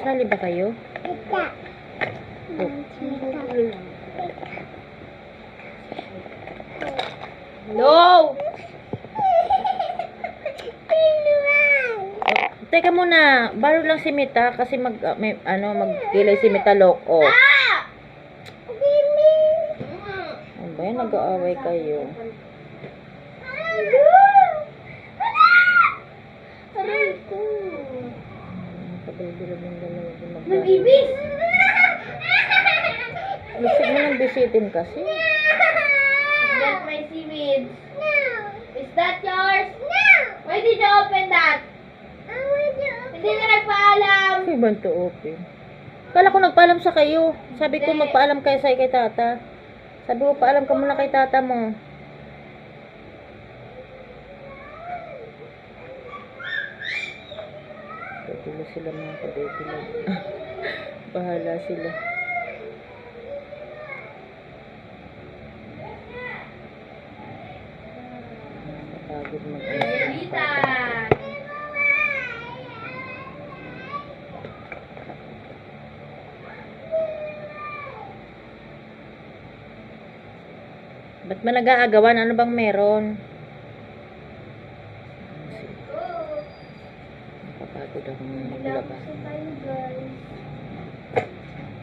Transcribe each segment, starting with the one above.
Sali ba kayo? Oh. No! Teka muna, baro lang si Mita kasi magkilay si Mita loko. Ano ba yan? Nag-aaway kayo. Aray ko. Pabibili ng dalawa. Nag-ibis! Gusto mo nang bisitin kasi. Is that my seaweed? No. Is that yours? No. Why did you open that? Hindi ka nagpaalam. Ay, ba to open? Kala ko nagpaalam sa kayo. Sabi ko magpaalam kayo sa kay tata. Sabi ko paalam ka muna kay tata mo. Patuloy sila mga kabebe lang. Bahala sila. Nakakapagod Lita. Ba't ba nag-aagawan? Ano bang meron? Nakapagod ako maglaba.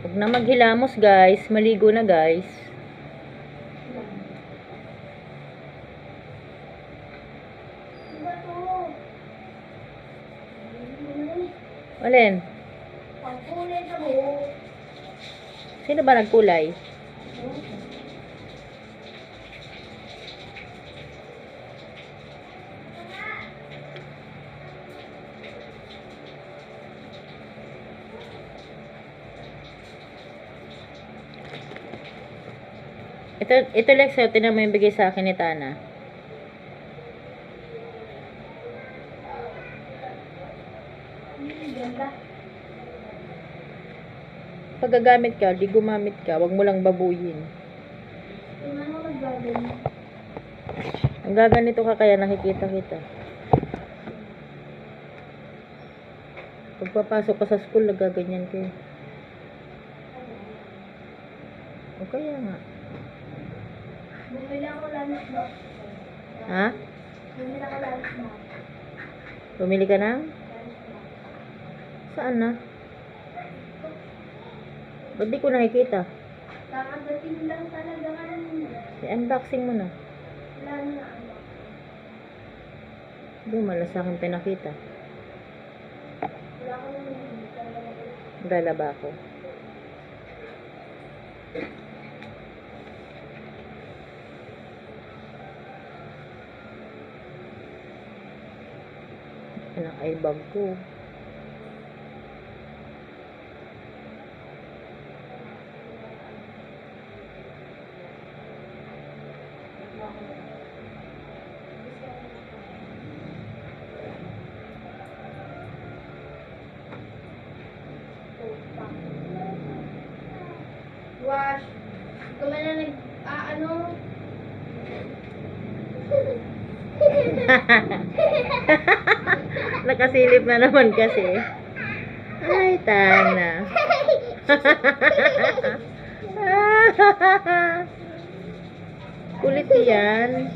Huwag na maghilamos guys. Maligo na guys. Alin? Pagkulay sa buhok. Sino ba nagkulay? Ito Lex, tinan mo yung bigay sa akin ni Tana. Ganda. Pag gagamit ka, di gumamit ka, wag mo lang babuyin. Yung ano nagbagan? Ang gaganito ka kaya nakikita kita. Pagpapasok ka sa school, nagaganyan ka. O kaya nga. Bumili ako lunch box. Ha? Bumili ako lunch box. Pumili ka na? Saan na? Ba't di ko nakikita? Kakagating lang talaga kanina. I-unboxing mo na. Wala na. Hindi mo sa akin pinakita. Wala ko naman hindi talaga. Lalaba ako. Yan ang eye bag ko. Wash. Ikaw man na ano? Nakasilip na naman kasi. Ay, Tana. Kulit yan.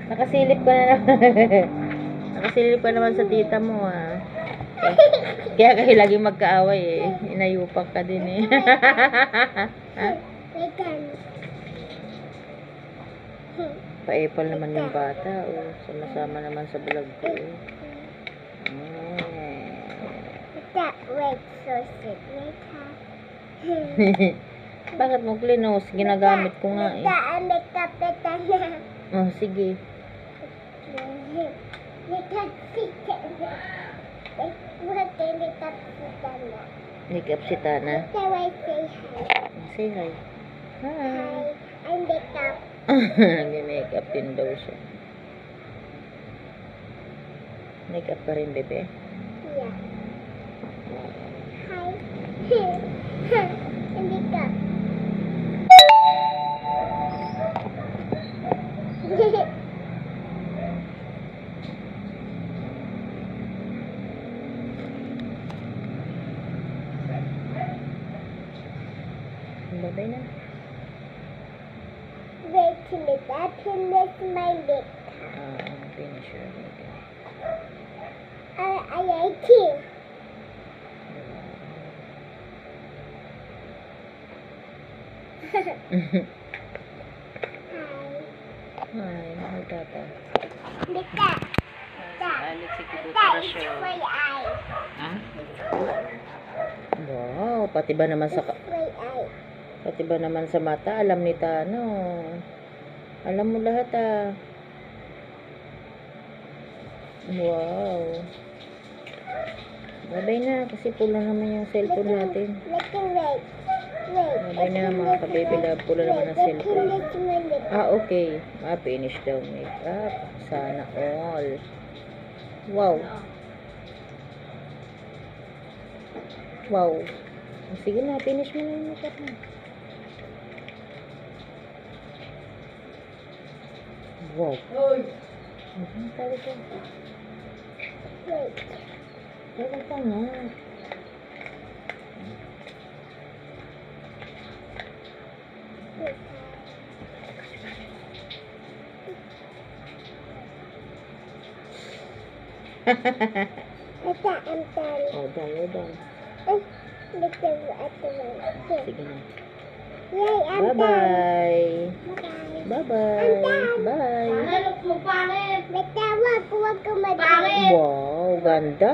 Nakasilip ka na naman. Nakasilip ka naman sa tita mo, ah. Kaya kayo laging magkaaway, eh. Inayupak ka din, eh. Pa-epal naman yung bata, oh. Sama-sama naman sa vlog ko, eh. Bakit mo klinos? Ginagamit ko nga, eh. Oh, sige. Makeup si Tana. Say hi. Hi. Nag-makeup din daw siya. Makeup ka rin, bebe? Babay na. Wait till it finish my lip. Finish your makeup. I like it. Ay, mahal tata. Lika. Alex, That is ikututurasyon. my eye. Ha? Wow, pati ba naman sa My eye. pati ba naman sa mata, alam ni Tano. Alam mo lahat ah. Wow. Babay na kasi pula naman yung cellphone natin. Wait. Babay na mga ka-baby love, pula naman ang cellphone. Finish my lip. Okay. Finish daw makeup. Sana all. Wow. Wow. Sige na, finish mo na yung makeup mo. Wow. Tawag ka. Wait. Tawag ka nga. Ito, I'm done. Oh, done, done. Look at the one. Sige na. Yay, I'm done. Bye-bye. Bye-bye. Bye-bye. Bye. Pangit, pangit. Wag ka mag... Wow, ganda.